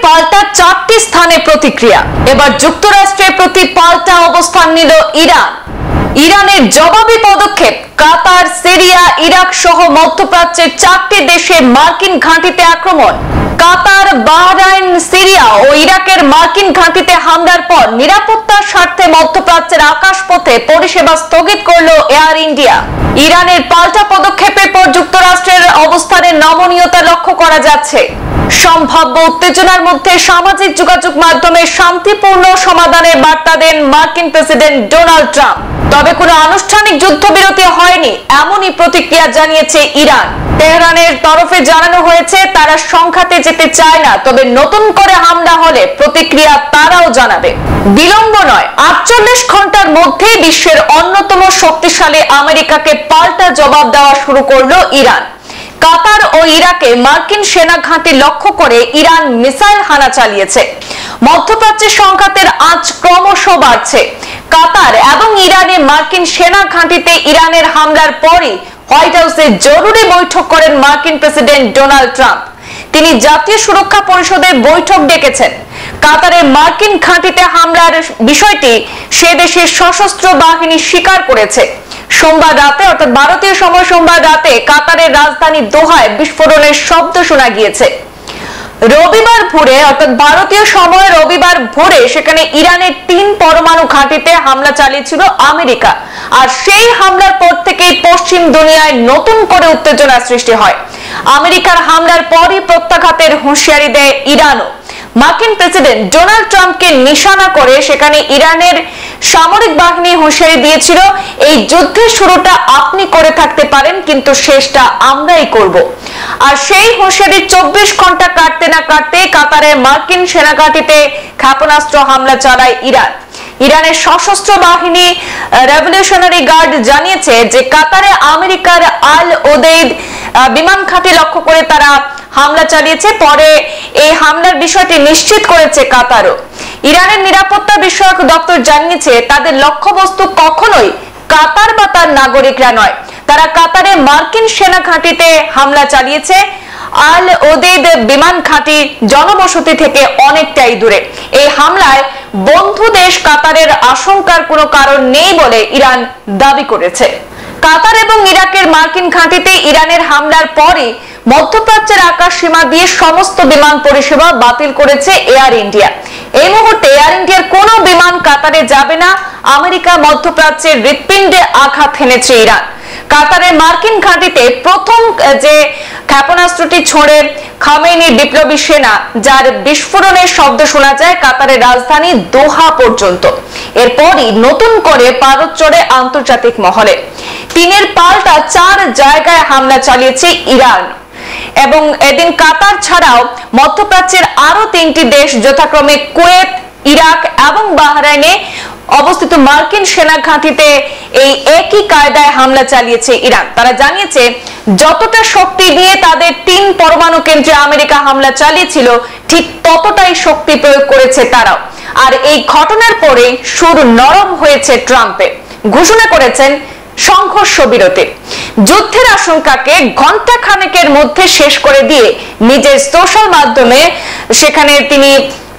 পাল্টা 4টি স্থানে প্রতিক্রিয়া। এবার যুক্তরাষ্ট্রের প্রতি পাল্টা অবস্থান নিল ইরান। ইরানের জবাবি পদক্ষেপ। কাতার, সিরিয়া, ইরাক সহ মধ্যপ্রাচ্যের 4টি দেশে মার্কিন ঘাঁটিতে আক্রমণ। কাতার, বাহরাইন, সিরিয়া ও ইরাকের মার্কিন ঘাঁটিতে হামলার পর নিরাপত্তার স্বার্থে মধ্যপ্রাচ্যের আকাশপথে পরিষেবা স্থগিত করল এয়ার ইন্ডিয়া। ইরানের পাল্টা পদক্ষেপের পর যুক্তরাষ্ট্রের অবস্থানের নমনীয়তা লক্ষ্য করা যাচ্ছে। সম্ভাব্য উত্তেজনার মধ্যে সামাজিক যোগাযোগ মাধ্যমে শান্তিপূর্ণ সমাধানের বার্তা দেন মার্কিন প্রেসিডেন্ট ডোনাল্ড ট্রাম্প। তবে কোনো আনুষ্ঠানিক যুদ্ধবিরতি হয়নি এমনই প্রতিক্রিয়া জানিয়েছে ইরান। তেহরানের তরফে জানানো হয়েছে তারা সংঘাতে যেতে চায় না, তবে নতুন করে হামলা হলে প্রতিক্রিয়া তারাও জানাবে। বিলম্ব নয়, 48 ঘন্টার মধ্যেই বিশ্বের অন্যতম শক্তিশালী আমেরিকাকে পাল্টা জবাব দেওয়া শুরু করলো ইরান। কাতার ও ইরাকে মার্কিন সেনা ঘাঁটি লক্ষ্য করে ইরান মিসাইল হানা চালিয়েছে। মধ্যপ্রাচ্যের সংঘাতের আঁচ ক্রমশ বাড়ছে। কাতার এবং ইরানে মার্কিন সেনা ঘাঁটিতে ইরানের হামলার পরই হোয়াইট হাউসে জরুরি বৈঠক করেন মার্কিন প্রেসিডেন্ট ডোনাল্ড ট্রাম্প। তিনি জাতীয় সুরক্ষা পরিষদের বৈঠক ডেকেছেন। কাতারের মার্কিন ঘাঁটিতে হামলার বিষয়টি সে দেশের সশস্ত্র বাহিনী স্বীকার করেছে। সোমবার রাতে অর্থাৎ ভারতীয় সময় সোমবার রাতে কাতারের রাজধানী দোহায় বিস্ফোরণের শব্দ শোনা গিয়েছে। রবিবার ভোরে অর্থাৎ ভারতীয় সময় রবিবার ভোরে সেখানে ইরানের 3 পরমাণু ঘাঁটিতে হামলা চালিয়েছিল আমেরিকা। আর সেই হামলার পর থেকেই পশ্চিম দুনিয়ায় নতুন করে উত্তেজনা সৃষ্টি হয়। আমেরিকার হামলার পরই প্রত্যাঘাতের হুঁশিয়ারি দেয় ইরানও। মার্কিন প্রেসিডেন্ট ডোনাল্ড ট্রাম্পকে নিশানা করে সেখানে ইরানের সামরিক বাহিনী হুঁশিয়ারি দিয়েছিল, এই যুদ্ধের শুরুটা আপনি করে থাকতে পারেন, কিন্তু শেষটা আমরাই করব। আর সেই হুঁশিয়ারি 24 ঘন্টা কাটতে না কাটতে কাতারের মার্কিন সেনাঘাঁটিতে ক্ষেপণাস্ত্র হামলা চালায় ইরান। ইরানের সশস্ত্র বাহিনী রেভলিউশনারি গার্ড জানিয়েছে যে কাতারে আমেরিকার আল ওদেইদ বিমান ঘাঁটি লক্ষ্য করে তারা হামলা চালিয়েছে। পরে এই হামলার বিষয়টি নিশ্চিত করেছে কাতারও। ইরানের নিরাপত্তা বিষয়ক দপ্তর জানিয়েছে তাদের লক্ষ্যবস্তু কখনোই কাতার বা তার নাগরিকরা নয়। তারা কাতারে মার্কিন সেনা ঘাঁটিতে হামলা চালিয়েছে। আল ওদেইদ বিমান ঘাঁটি জনবসতি থেকে অনেকটাই দূরে। এই হামলায় বন্ধু দেশ কাতারের আশঙ্কার কোনো কারণ নেই বলে ইরান দাবি করেছে। কাতার এবং ইরাকের মার্কিন ঘাঁটিতে ইরানের হামলার পরই মধ্যপ্রাচ্যের আকাশ সীমা দিয়ে সমস্ত বিমান পরিষেবা বাতিল করেছে এয়ার ইন্ডিয়া। এই মুহূর্তে এয়ার ইন্ডিয়ার কোনো বিমান কাতারে যাবে না। আমেরিকা মধ্যপ্রাচ্যের হৃৎপিণ্ডে আঘাত হেনেছে ইরান। কাতারের মার্কিন ঘাঁটিতে প্রথম যে ক্ষেপণাস্ত্রটি ছোড়ে খামেনি বিপ্লবী সেনা, যার বিস্ফোরণের শব্দ শোনা যায় কাতারের রাজধানী দোহা পর্যন্ত। এরপরই নতুন করে পারদ চড়ে আন্তর্জাতিক মহলে। তিনের পাল্টা 4 জায়গায় হামলা চালিয়েছে ইরান। এবং এদিন কাতার ছাড়াও মধ্যপ্রাচ্যের আরো 3টি দেশ যথাক্রমে কুয়েত, ইরাক এবং বাহরাইনে অবস্থিত মার্কিন সেনা ঘাঁটিতে এই একই কায়দায় হামলা চালিয়েছে ইরান। তারা জানিয়েছে যতটা শক্তি দিয়ে তাদের 3 পরমাণু কেন্দ্রে আমেরিকা হামলা চালিয়েছিল ঠিক ততটাই শক্তি প্রয়োগ করেছে তারাও। আর এই ঘটনার পরে সুর নরম হয়েছে ট্রাম্পের। ঘোষণা করেছেন সংঘর্ষ বিরতি। যুদ্ধের আশঙ্কাকে ঘন্টা খানেকের মধ্যে শেষ করে দিয়ে নিজের সোশ্যাল মাধ্যমে সেখানে তিনি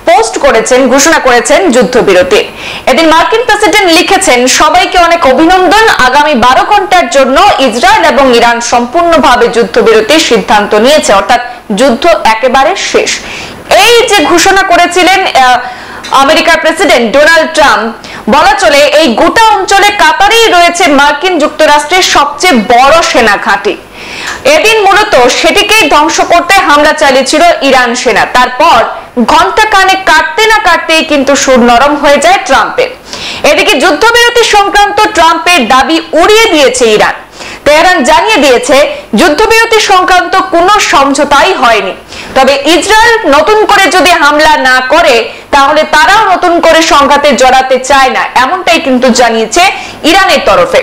পোস্ট করেছেন, ঘোষণা করেছেন যুদ্ধবিরতি। এদিন মার্কিন প্রেসিডেন্ট লিখেছেন, সবাইকে অনেক অভিনন্দন। আগামী 12 ঘন্টার জন্য ইসরায়েল এবং ইরান সম্পূর্ণভাবে যুদ্ধবিরতির সিদ্ধান্ত নিয়েছে, অর্থাৎ যুদ্ধ একেবারে শেষ। এই যে ঘোষণা করেছিলেন আমেরিকার প্রেসিডেন্ট ডোনাল্ড ট্রাম্প, বলা চলে এই গোটা অঞ্চলে কাতারেই রয়েছে মার্কিন যুক্তরাষ্ট্রের সবচেয়ে বড় সেনা ঘাঁটি। এদিন মূলত সেটিকে ধ্বংস করতে হামলা চালিয়েছিল ইরান সেনা। তারপর ঘন্টা খানেক কাটতে না কাটতেই কিন্তু সুর নরম হয়ে যায় ট্রাম্পের। এদিকে যুদ্ধবিরতি সংক্রান্ত ট্রাম্পের দাবি উড়িয়ে দিয়েছে ইরান। তেহরান জানিয়ে দিয়েছে যুদ্ধবিরতি সংক্রান্ত কোনো সমঝোতাই হয়নি। তবে ইসরায়েল নতুন করে যদি হামলা না করে তাহলে তারাও নতুন করে সংঘাতে জড়াতে চায় না, এমনটাই কিন্তু জানিয়েছে ইরানের তরফে।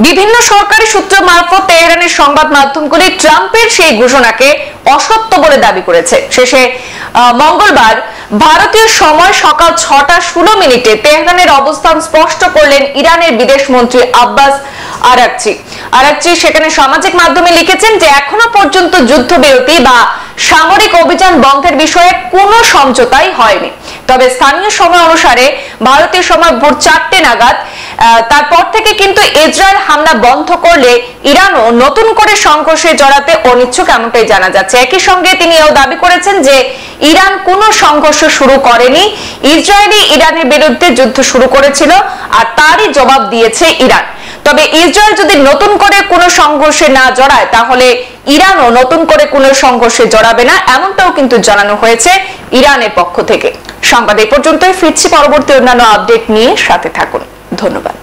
বিভিন্ন সরকারি সূত্র মারফত তেহরানের সংবাদ মাধ্যমগুলি ট্রাম্পের সেই ঘোষণাকে অসত্য বলে দাবি করেছে। শেষে মঙ্গলবার ভারতীয় সময় সকাল 6টা 16 মিনিটে তেহরানের অবস্থান স্পষ্ট করলেন ইরানের বিদেশ মন্ত্রী আব্বাস আরাকচি সেখানে সামাজিক মাধ্যমে লিখেছেন যে এখনো পর্যন্ত যুদ্ধবিরতি বা সামরিক অভিযান বন্ধের বিষয়ে কোনো সমঝোতাই হয়নি। তবে স্থানীয় সময় অনুসারে ভারতীয় সময় ভোর 4টে নাগাদ তারপর থেকে কিন্তু ইসরায়েল হামলা বন্ধ করলে ইরানও নতুন করে সংঘর্ষে জড়াতে অনিচ্ছুক, এমনটাই জানা যাচ্ছে। একই সঙ্গে তিনি এও দাবি করেছেন যে ইরান কোনো সংঘর্ষ শুরু করেনি, ইসরায়েলই ইরানের বিরুদ্ধে যুদ্ধ শুরু করেছিল আর তারই জবাব দিয়েছে ইরান। তবে ইসরায়েল যদি নতুন করে কোনো সংঘর্ষে না জড়ায় তাহলে ইরানও নতুন করে কোনো সংঘর্ষে জড়াবে না, এমনটাও কিন্তু জানানো হয়েছে ইরানের পক্ষ থেকে। সংবাদ এই পর্যন্তই, ফিরছি পরবর্তী অন্যান্য আপডেট নিয়ে, সাথে থাকুন। ধন্যবাদ।